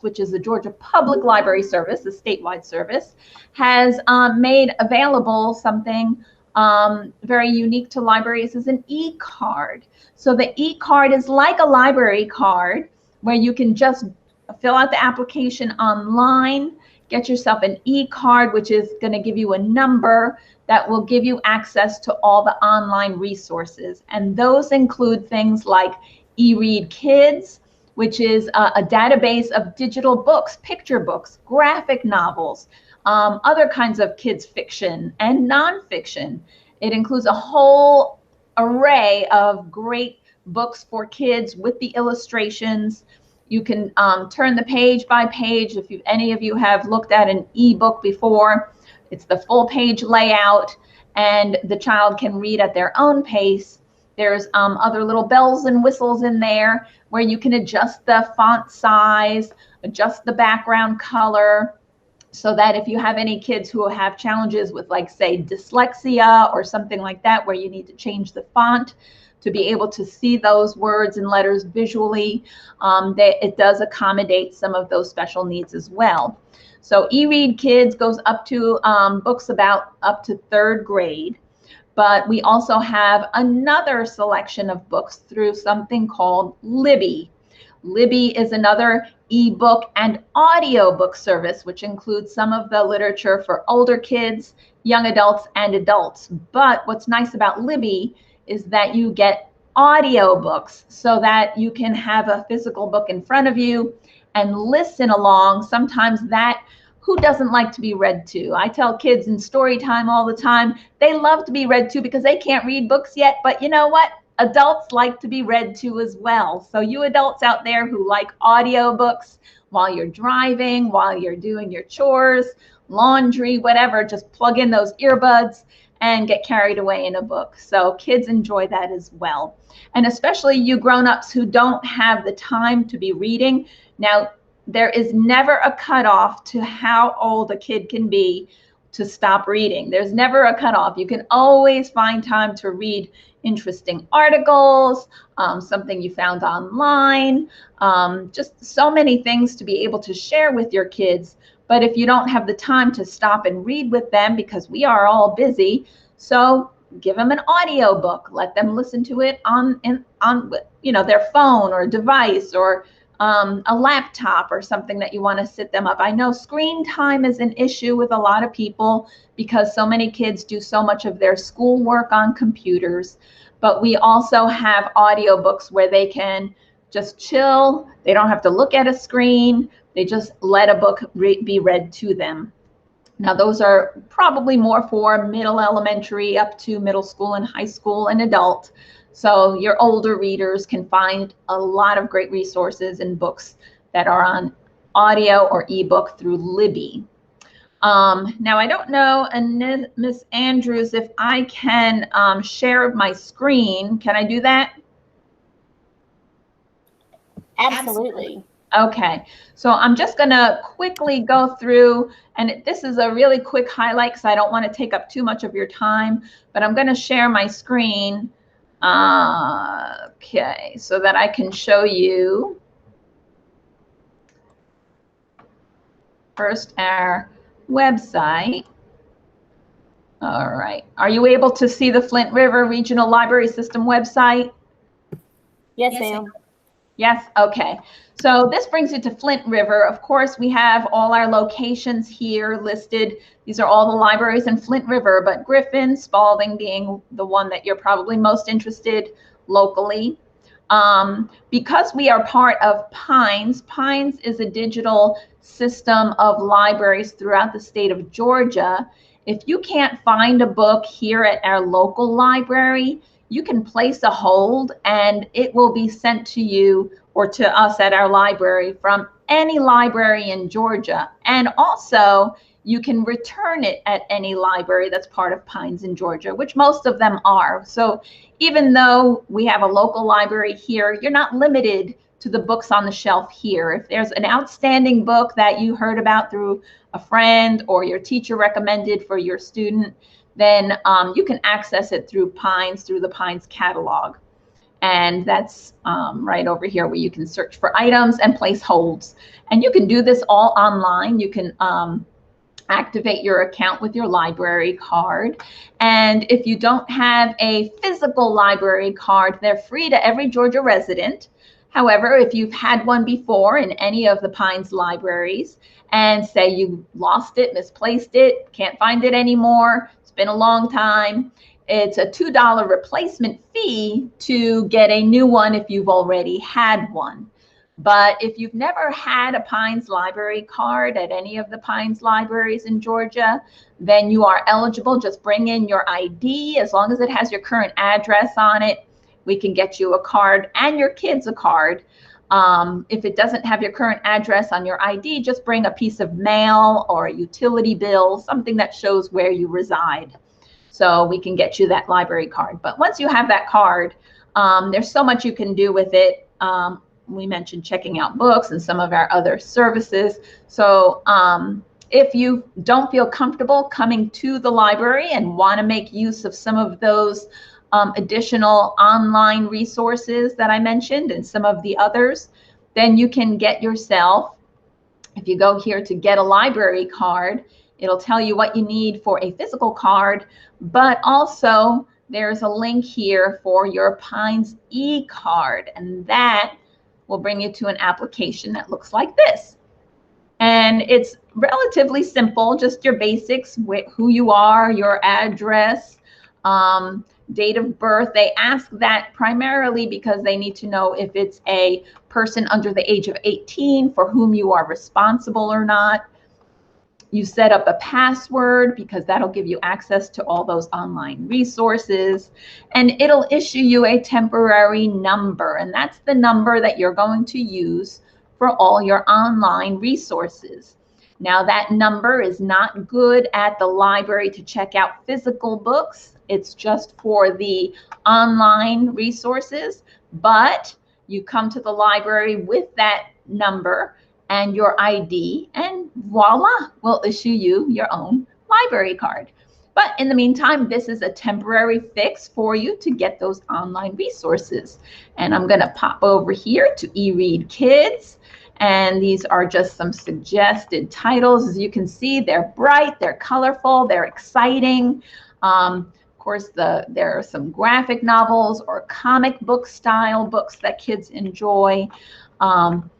which is the Georgia Public Library Service, a statewide service, has made available something very unique to libraries is an e-card. So the e-card is like a library card where you can just fill out the application online, get yourself an e-card, which is going to give you a number that will give you access to all the online resources. And those include things like eRead Kids, which is a database of digital books, picture books, graphic novels, other kinds of kids fiction and nonfiction. It includes a whole array of great books for kids with the illustrations. You can turn the page by page. If any of you have looked at an ebook before, it's the full page layout, and the child can read at their own pace. There's other little bells and whistles in there where you can adjust the font size, adjust the background color, so that if you have any kids who have challenges with, like, say, dyslexia or something like that, where you need to change the font to be able to see those words and letters visually, it does accommodate some of those special needs as well. So eRead Kids goes up to books about up to 3rd grade. But we also have another selection of books through something called Libby. Libby is another ebook and audiobook service, which includes some of the literature for older kids, young adults, and adults. But what's nice about Libby is that you get audiobooks so that you can have a physical book in front of you and listen along. Sometimes who doesn't like to be read to? I tell kids in story time all the time, they love to be read to because they can't read books yet, but you know what? Adults like to be read to as well. So you adults out there who like audiobooks while you're driving, while you're doing your chores, laundry, whatever, just plug in those earbuds and get carried away in a book. So kids enjoy that as well. And especially you grown-ups who don't have the time to be reading. Now, there is never a cutoff to how old a kid can be to stop reading. There's never a cutoff. You can always find time to read interesting articles, something you found online, just so many things to be able to share with your kids. But if you don't have the time to stop and read with them, because we are all busy, so give them an audio book. Let them listen to it on their phone or device, or a laptop or something that you want to sit them up. I know screen time is an issue with a lot of people because so many kids do so much of their schoolwork on computers, but we also have audiobooks where they can just chill. They don't have to look at a screen. They just let a book be read to them. Now, those are probably more for middle elementary up to middle school and high school and adult. So your older readers can find a lot of great resources and books that are on audio or ebook through Libby. Now, I don't know, Miss Andrews, if I can share my screen. Can I do that? Absolutely. Okay, so I'm just going to quickly go through, and this is a really quick highlight because I don't want to take up too much of your time, but I'm going to share my screen. Okay, so that I can show you first our website. All right, are you able to see the Flint River Regional Library System website? Yes, ma'am. Yes, okay. So this brings you to Flint River. Of course, we have all our locations here listed. These are all the libraries in Flint River, but Griffin, Spalding being the one that you're probably most interested locally. Because we are part of Pines, Pines is a digital system of libraries throughout the state of Georgia. If you can't find a book here at our local library, you can place a hold and it will be sent to you or to us at our library from any library in Georgia. And also, you can return it at any library that's part of Pines in Georgia, which most of them are. So even though we have a local library here, you're not limited to the books on the shelf here. If there's an outstanding book that you heard about through a friend or your teacher recommended for your student, then you can access it through Pines, through the Pines catalog. And that's right over here where you can search for items and place holds. And you can do this all online. You can activate your account with your library card. And if you don't have a physical library card, they're free to every Georgia resident. However, if you've had one before in any of the Pines libraries and say you lost it, misplaced it, can't find it anymore, it's been a long time, it's a $2 replacement fee to get a new one if you've already had one. But if you've never had a Pines library card at any of the Pines libraries in Georgia, then you are eligible. Just bring in your ID. As long as it has your current address on it, we can get you a card and your kids a card. If it doesn't have your current address on your ID, just bring a piece of mail or a utility bill, something that shows where you reside. So we can get you that library card. But once you have that card, there's so much you can do with it. We mentioned checking out books and some of our other services. So if you don't feel comfortable coming to the library and want to make use of some of those additional online resources that I mentioned and some of the others, then you can get yourself, if you go here to get a library card, it'll tell you what you need for a physical card, but also there's a link here for your Pines e-card, and that will bring you to an application that looks like this. And it's relatively simple, just your basics, who you are, your address, date of birth. They ask that primarily because they need to know if it's a person under the age of 18 for whom you are responsible or not. You set up a password because that'll give you access to all those online resources, and it'll issue you a temporary number, and that's the number that you're going to use for all your online resources. Now, that number is not good at the library to check out physical books. It's just for the online resources, but you come to the library with that number and your ID, and voila, we'll issue you your own library card. But in the meantime, this is a temporary fix for you to get those online resources. And I'm gonna pop over here to eRead Kids. And these are just some suggested titles. As you can see, they're bright, they're colorful, they're exciting. Of course, there are some graphic novels or comic book style books that kids enjoy. And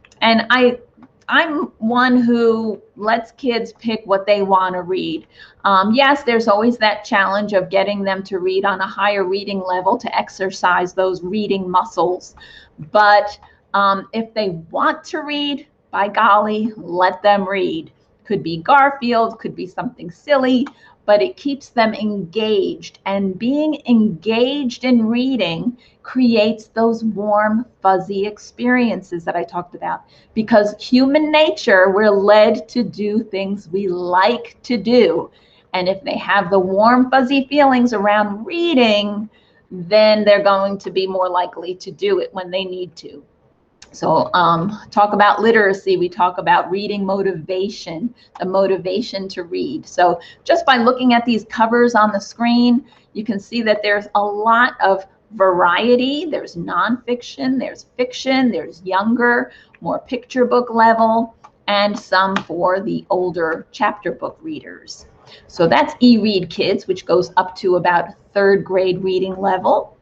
I'm one who lets kids pick what they want to read. Yes, there's always that challenge of getting them to read on a higher reading level to exercise those reading muscles. But if they want to read, by golly, let them read. Could be Garfield, could be something silly, but it keeps them engaged. And being engaged in reading creates those warm, fuzzy experiences that I talked about. Because human nature, we're led to do things we like to do. And if they have the warm, fuzzy feelings around reading, then they're going to be more likely to do it when they need to. So talk about literacy, we talk about reading motivation, the motivation to read. So just by looking at these covers on the screen, you can see that there's a lot of variety. There's nonfiction, there's fiction, there's younger, more picture book level, and some for the older chapter book readers. So that's eRead Kids, which goes up to about 3rd grade reading level.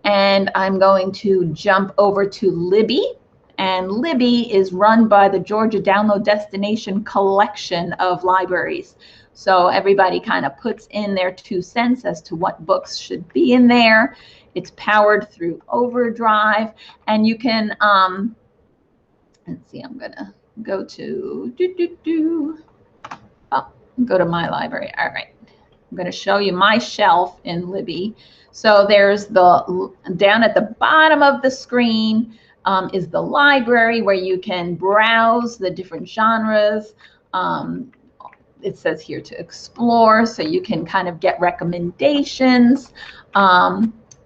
And I'm going to jump over to Libby. And Libby is run by the Georgia Download Destination collection of libraries. So everybody kind of puts in their 2 cents as to what books should be in there. It's powered through Overdrive. And you can, let's see, I'm going to go to, go to my library. All right. I'm going to show you my shelf in Libby. So there's down at the bottom of the screen, is the library where you can browse the different genres. It says here to explore, so you can kind of get recommendations.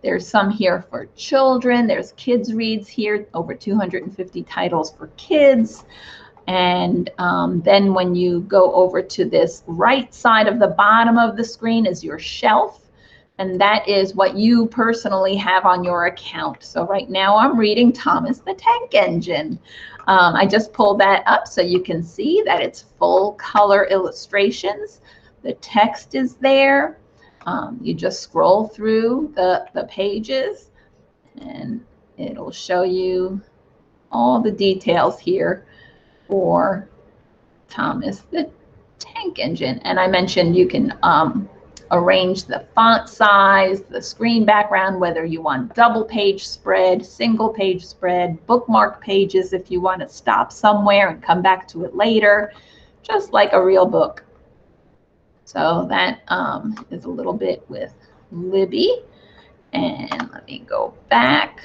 There's some here for children. There's kids reads here, over 250 titles for kids. And then when you go over to this right side of the bottom of the screen is your shelf. And that is what you personally have on your account. So right now I'm reading Thomas the Tank Engine. I just pulled that up so you can see that it's full color illustrations. The text is there. You just scroll through the pages and it'll show you all the details here for Thomas the Tank Engine. And I mentioned you can arrange the font size, the screen background, whether you want double page spread, single page spread, bookmark pages if you want to stop somewhere and come back to it later, just like a real book. So that is a little bit with Libby. And let me go back.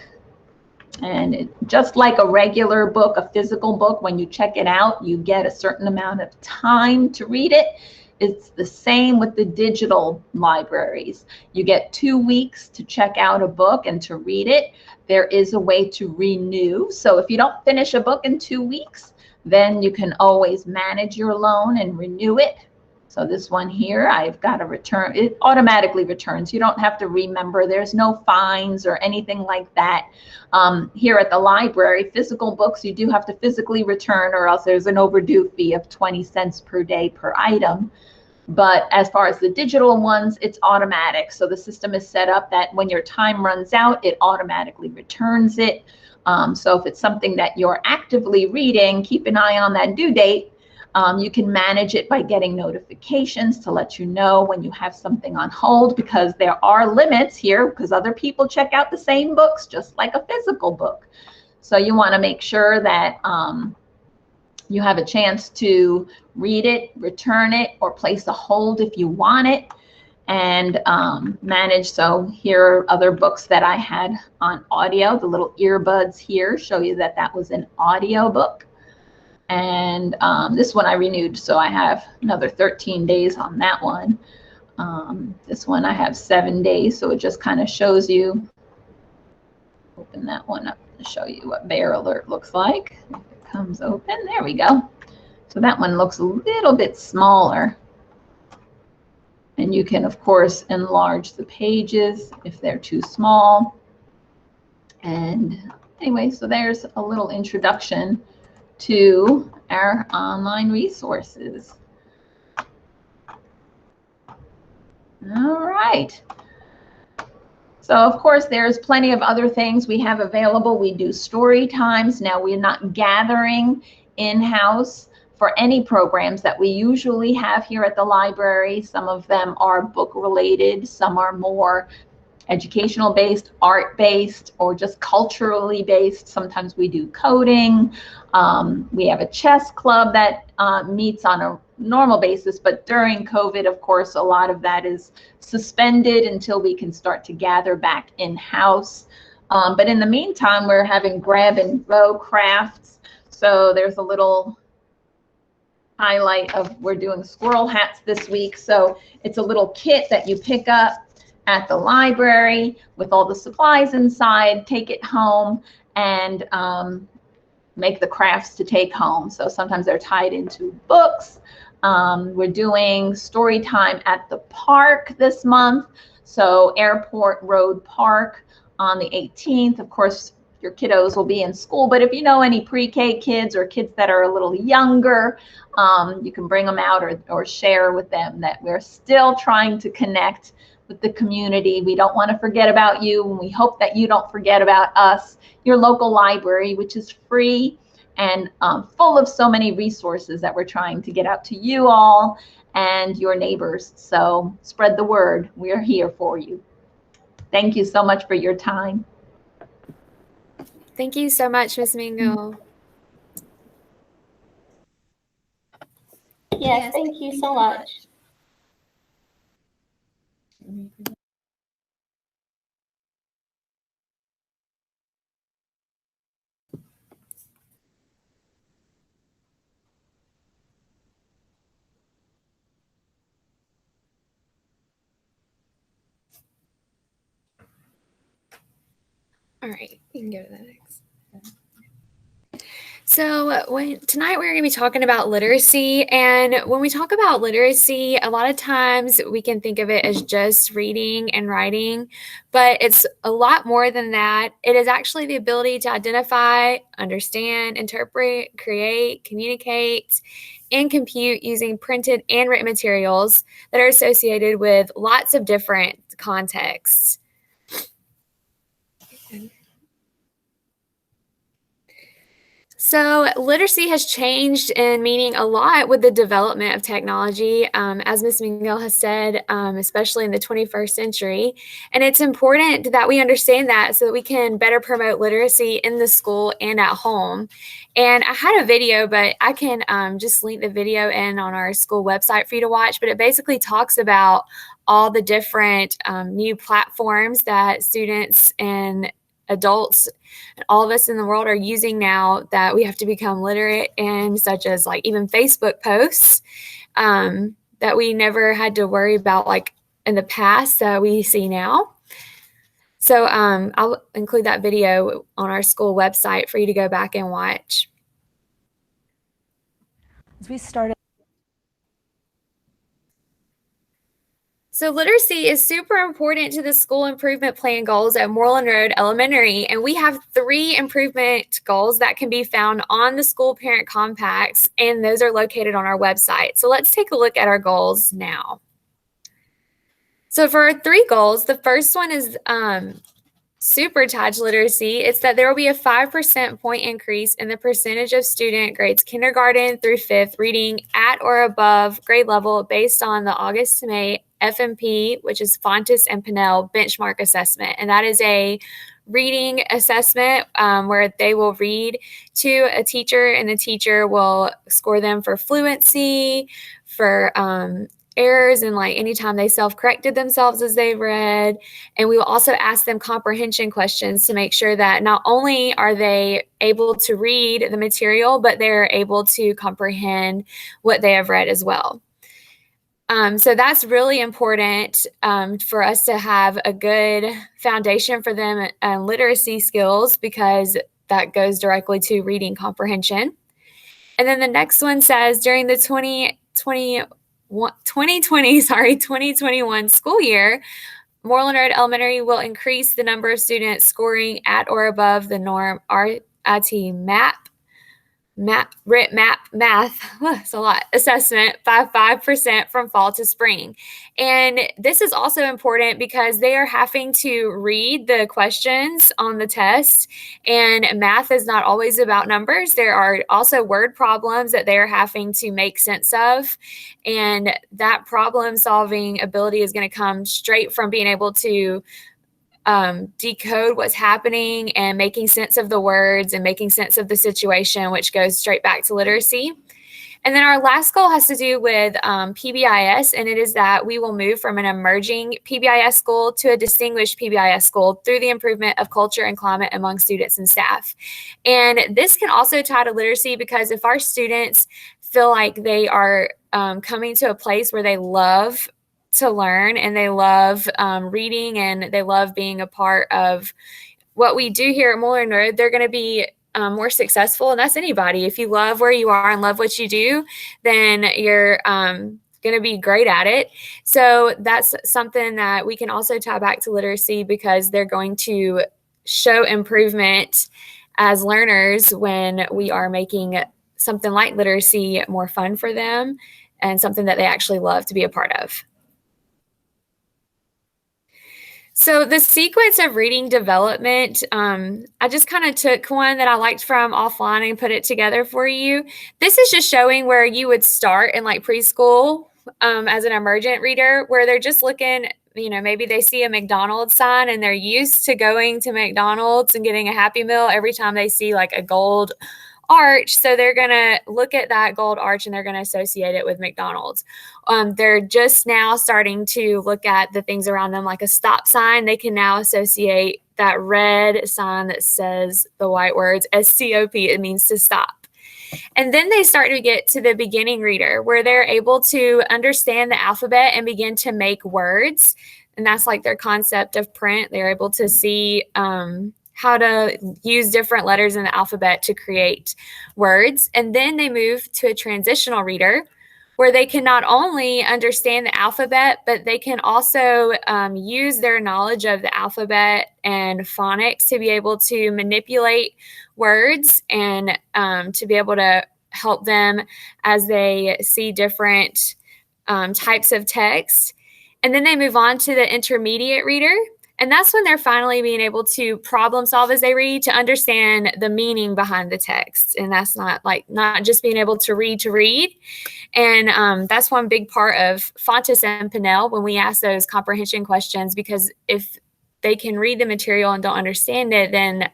And just like a regular book, a physical book, when you check it out, you get a certain amount of time to read it. It's the same with the digital libraries. You get 2 weeks to check out a book and to read it. There is a way to renew. So if you don't finish a book in 2 weeks, then you can always manage your loan and renew it. So this one here, I've got to return. It automatically returns. You don't have to remember. There's no fines or anything like that. Here at the library, physical books, you do have to physically return or else there's an overdue fee of 20 cents per day per item. But as far as the digital ones, it's automatic. So the system is set up that when your time runs out, it automatically returns it. So if it's something that you're actively reading, keep an eye on that due date. You can manage it by getting notifications to let you know when you have something on hold, because there are limits here because other people check out the same books just like a physical book. So you want to make sure that you have a chance to read it, return it, or place a hold if you want it, and manage. So here are other books that I had on audio. The little earbuds here show you that that was an audio book. And this one I renewed, so I have another 13 days on that one. This one I have 7 days, so it just kind of shows you. Open that one up to show you what Bear Alert looks like. If it comes open, there we go. So that one looks a little bit smaller. And you can, of course, enlarge the pages if they're too small. And anyway, so there's a little introduction to our online resources. All right. So of course, there's plenty of other things we have available. We do story times. Now we're not gathering in-house for any programs that we usually have here at the library. Some of them are book related, some are more educational based, art based, or just culturally based. Sometimes we do coding. We have a chess club that meets on a normal basis, but during COVID, of course, a lot of that is suspended until we can start to gather back in-house. But in the meantime, we're having grab and go crafts. So there's a little highlight of, we're doing squirrel hats this week. So it's a little kit that you pick up at the library with all the supplies inside, take it home, and make the crafts to take home. So sometimes they're tied into books. We're doing story time at the park this month. So Airport Road Park on the 18th. Of course, your kiddos will be in school, but if you know any pre-K kids or kids that are a little younger, you can bring them out or share with them that we're still trying to connect with the community. We don't want to forget about you, and we hope that you don't forget about us, your local library, which is free and full of so many resources that we're trying to get out to you all and your neighbors. So spread the word. We're here for you. Thank you so much for your time. Thank you so much, Ms. Mingo. Yes, thank you so much. All right, you can go to the next. So tonight we're going to be talking about literacy. And when we talk about literacy, a lot of times we can think of it as just reading and writing, but it's a lot more than that. It is actually the ability to identify, understand, interpret, create, communicate, and compute using printed and written materials that are associated with lots of different contexts. So literacy has changed in meaning a lot with the development of technology, as Ms. Mingo has said, especially in the 21st century. And it's important that we understand that so that we can better promote literacy in the school and at home. And I had a video, but I can just link the video in on our school website for you to watch. But it basically talks about all the different new platforms that students and adults and all of us in the world are using now that we have to become literate in, such as like even Facebook posts that we never had to worry about like in the past that we see now. So I'll include that video on our school website for you to go back and watch. As we started. So literacy is super important to the school improvement plan goals at Moreland Road Elementary, and we have 3 improvement goals that can be found on the school parent compacts, and those are located on our website. So let's take a look at our goals now. So for our 3 goals, the first one is super tied to literacy. It's that there will be a 5% point increase in the percentage of student grades kindergarten through 5th reading at or above grade level based on the August to May FMP, which is Fontes and Pinnell benchmark assessment. And that is a reading assessment where they will read to a teacher and the teacher will score them for fluency, for errors, and like anytime they self-corrected themselves as they read. And we will also ask them comprehension questions to make sure that not only are they able to read the material, but they're able to comprehend what they have read as well. So that's really important for us to have a good foundation for them literacy skills, because that goes directly to reading comprehension. And then the next one says during the 2021 school year, Moreland Road Elementary will increase the number of students scoring at or above the norm RIT math, it's a lot, assessment by 5% from fall to spring. And this is also important because they are having to read the questions on the test, and math is not always about numbers. There are also word problems that they are having to make sense of, and that problem solving ability is going to come straight from being able to decode what's happening and making sense of the words and making sense of the situation, which goes straight back to literacy. And then our last goal has to do with PBIS, and it is that we will move from an emerging PBIS school to a distinguished PBIS school through the improvement of culture and climate among students and staff. And this can also tie to literacy, because if our students feel like they are coming to a place where they love to learn and they love reading and they love being a part of what we do here at Moreland Road, they're going to be more successful. And that's anybody. If you love where you are and love what you do, then you're going to be great at it. So that's something that we can also tie back to literacy, because they're going to show improvement as learners when we are making something like literacy more fun for them and something that they actually love to be a part of. So the sequence of reading development, I just kind of took one that I liked from offline and put it together for you. This is just showing where you would start in like preschool as an emergent reader, where they're just looking, you know, maybe they see a McDonald's sign and they're used to going to McDonald's and getting a Happy Meal every time they see like a gold arch. So they're going to look at that gold arch and they're going to associate it with McDonald's. They're just now starting to look at the things around them, like a stop sign. They can now associate that red sign that says the white words STOP. It means to stop. And then they start to get to the beginning reader, where they're able to understand the alphabet and begin to make words. And that's like their concept of print. They're able to see how to use different letters in the alphabet to create words. And then they move to a transitional reader where they can not only understand the alphabet, but they can also use their knowledge of the alphabet and phonics to be able to manipulate words and to be able to help them as they see different types of text. And then they move on to the intermediate reader. And that's when they're finally being able to problem solve as they read, to understand the meaning behind the text. And that's not just being able to read. And that's one big part of Fontes and Pinnell when we ask those comprehension questions, because if they can read the material and don't understand it, then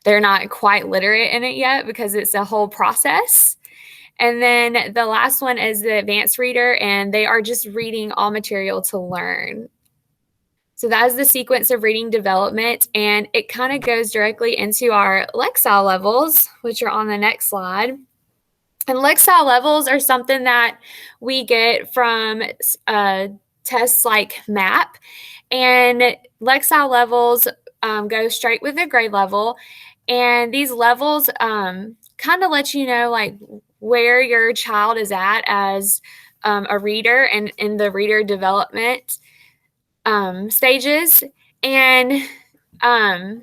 they're not quite literate in it yet, because it's a whole process. And then the last one is the advanced reader, and they are just reading all material to learn. So that is the sequence of reading development, and it kind of goes directly into our Lexile levels, which are on the next slide. And Lexile levels are something that we get from tests like MAP, and Lexile levels go straight with the grade level, and these levels kind of let you know like where your child is at as a reader and in the reader development stages. And I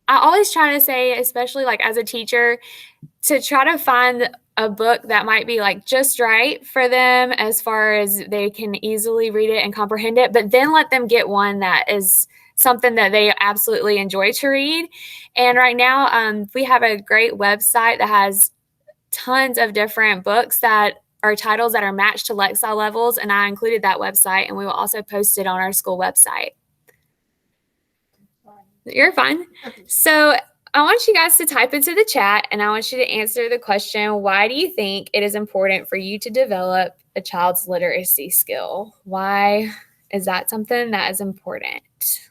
always try to say, especially like as a teacher, to try to find a book that might be like just right for them as far as they can easily read it and comprehend it, but then let them get one that is something that they absolutely enjoy to read. And right now we have a great website that has tons of different books that are titles that are matched to Lexile levels, and I included that website, and we will also post it on our school website. You're fine. So I want you guys to type into the chat, and I want you to answer the question, why do you think it is important for you to develop a child's literacy skill? Why is that something that is important?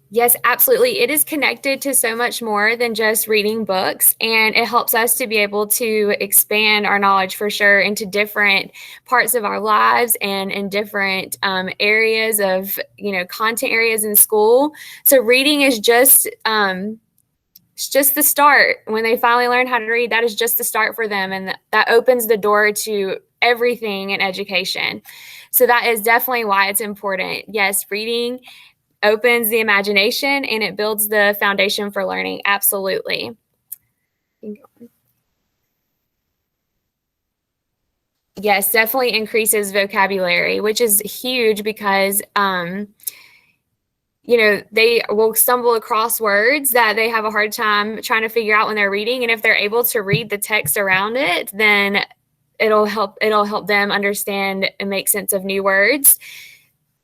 Yes, absolutely. It is connected to so much more than just reading books, and it helps us to be able to expand our knowledge for sure into different parts of our lives and in different areas of, content areas in school. So reading is just it's just the start. When they finally learn how to read, that is just the start for them, and that opens the door to everything in education. So that is definitely why it's important. Yes, reading opens the imagination and it builds the foundation for learning. Absolutely. Yes, definitely increases vocabulary, which is huge because, they will stumble across words that they have a hard time trying to figure out when they're reading. And if they're able to read the text around it, then it'll help them understand and make sense of new words.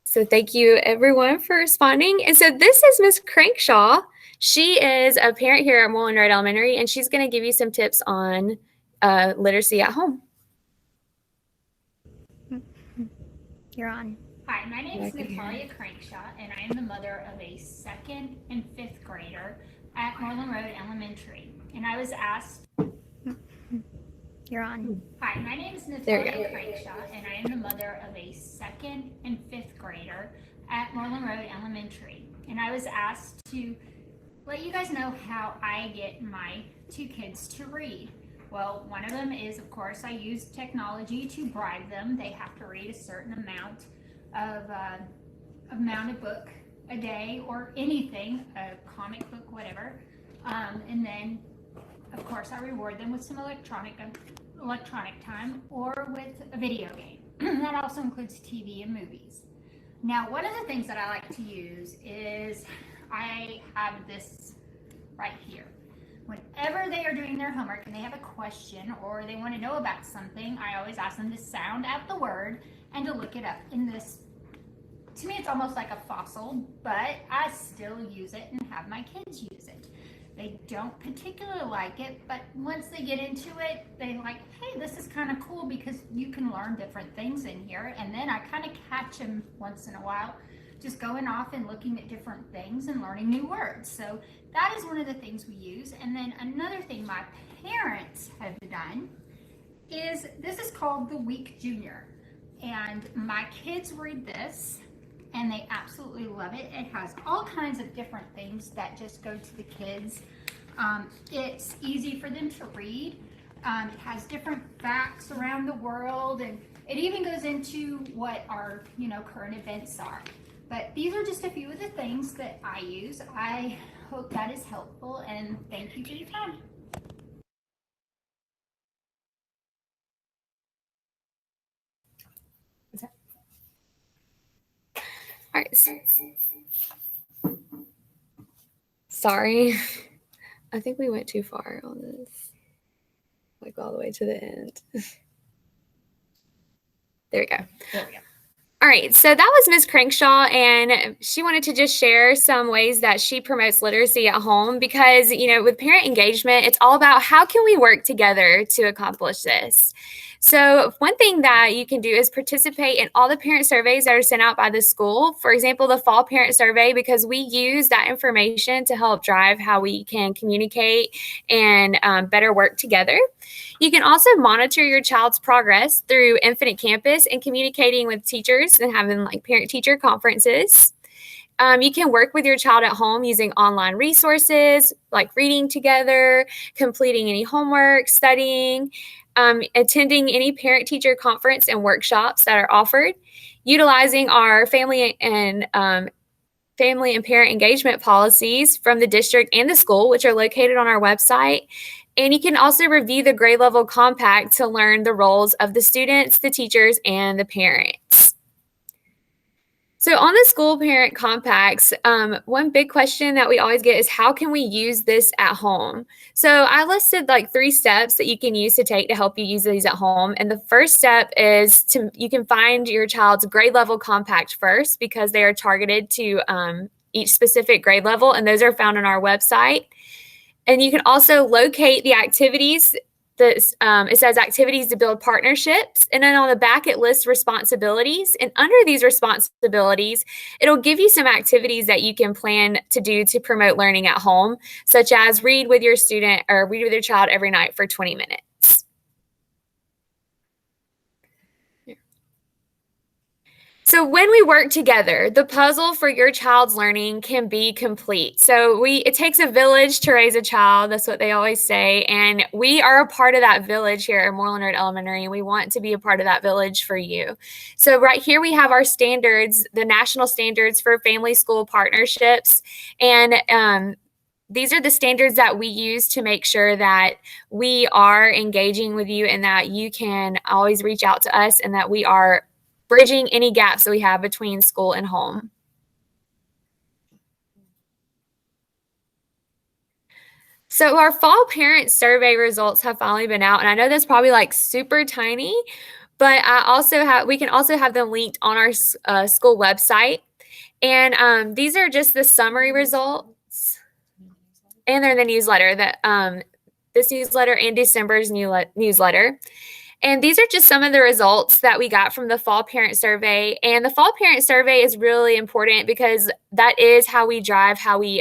So thank you everyone for responding. And so this is Miss Crankshaw. She is a parent here at Moreland Road Elementary, and she's going to give you some tips on literacy at home. You're on. Hi, my name is Natalia Crankshaw, and I am the mother of a 2nd and 5th grader at Moreland Road Elementary. And I was asked... You're on. Hi, my name is Natalia Crankshaw, and I am the mother of a 2nd and 5th grader at Moreland Road Elementary. And I was asked to let you guys know how I get my 2 kids to read. Well, one of them is, of course, I use technology to bribe them. They have to read a certain amount of book a day, or anything, a comic book, whatever. And then, of course, I reward them with some electronic time, or with a video game. That also includes TV and movies. Now, one of the things that I like to use is I have this right here. whenever they are doing their homework and they have a question or they want to know about something, I always ask them to sound out the word and to look it up. In this, to me, it's almost like a fossil, but I still use it and have my kids use it. They don't particularly like it, but once they get into it, they like, hey, this is kind of cool because you can learn different things in here. And then I kind of catch them once in a while, just going off and looking at different things and learning new words. So that is one of the things we use. And then another thing my parents have done is this is called the Week Junior. And my kids read this and they absolutely love it. It has all kinds of different things that just go to the kids. It's easy for them to read. It has different facts around the world, and it even goes into what our, current events are. But these are just a few of the things that I use. I hope that is helpful, and thank you for your time. All right. Sorry. I think we went too far on this, like all the way to the end. There we go. All right, so that was Ms. Crankshaw, and she wanted to just share some ways that she promotes literacy at home because, with parent engagement, it's all about how can we work together to accomplish this. So one thing that you can do is participate in all the parent surveys that are sent out by the school. For example, the fall parent survey, because we use that information to help drive how we can communicate and better work together. You can also monitor your child's progress through Infinite Campus and communicating with teachers and having parent-teacher conferences. You can work with your child at home using online resources like reading together, completing any homework, studying, attending any parent-teacher conference and workshops that are offered, utilizing our family and parent engagement policies from the district and the school, which are located on our website. And you can also review the grade level compact to learn the roles of the students, the teachers, and the parents. So on the school parent compacts, one big question that we always get is how can we use this at home? So I listed 3 steps that you can use to take to help you use these at home. And the first step is you can find your child's grade level compact first because they are targeted to each specific grade level, and those are found on our website. And you can also locate the activities. It says activities to build partnerships. And then on the back, it lists responsibilities. And under these responsibilities, it'll give you some activities that you can plan to do to promote learning at home, such as read with your student or read with your child every night for 20 minutes. So when we work together, the puzzle for your child's learning can be complete. So it takes a village to raise a child. That's what they always say. And we are a part of that village here at Moreland Road Elementary. And we want to be a part of that village for you. So right here we have our standards, the national standards for family school partnerships. And these are the standards that we use to make sure that we are engaging with you and that you can always reach out to us and that we are bridging any gaps that we have between school and home. So our fall parent survey results have finally been out, and I know that's probably super tiny, but we can also have them linked on our school website. And these are just the summary results, and they're the newsletter this newsletter and December's newsletter. And these are just some of the results that we got from the fall parent survey. And the fall parent survey is really important because that is how we drive, how we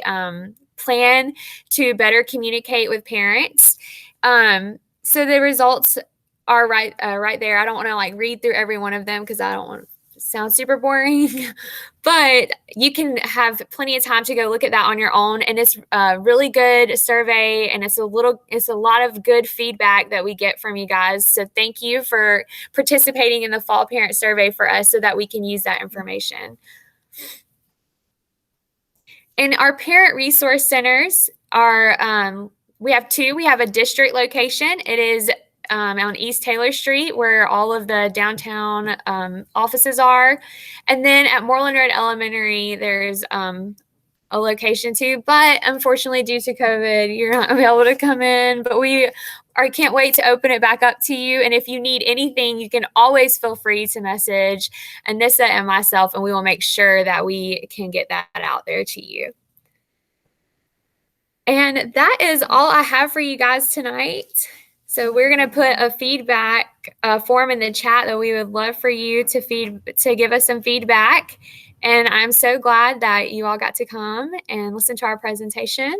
plan to better communicate with parents. So the results are right there. I don't want to read through every one of them because I don't want to sound super boring, but you can have plenty of time to go look at that on your own. And it's a really good survey, and it's a lot of good feedback that we get from you guys. So thank you for participating in the fall parent survey for us so that we can use that information. And our parent resource centers are, we have 2. We have a district location. It is on East Taylor Street, where all of the downtown offices are. And then at Moreland Road Elementary, there's a a location to, but unfortunately due to COVID, you're not gonna be able to come in, but can't wait to open it back up to you. And if you need anything, you can always feel free to message Anissa and myself, and we will make sure that we can get that out there to you. And that is all I have for you guys tonight. So we're going to put a feedback form in the chat that we would love for you to give us some feedback. And I'm so glad that you all got to come and listen to our presentation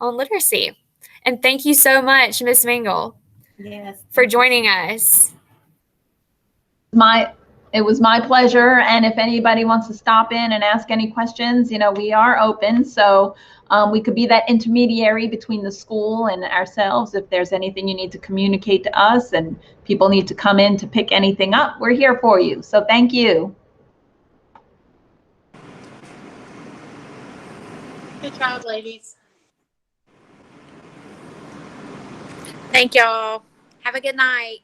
on literacy. And thank you so much, Ms. Mingle, for joining us. It was my pleasure. And if anybody wants to stop in and ask any questions, we are open. So we could be that intermediary between the school and ourselves. If there's anything you need to communicate to us and people need to come in to pick anything up, we're here for you. So thank you. Good job, ladies. Thank y'all. Have a good night.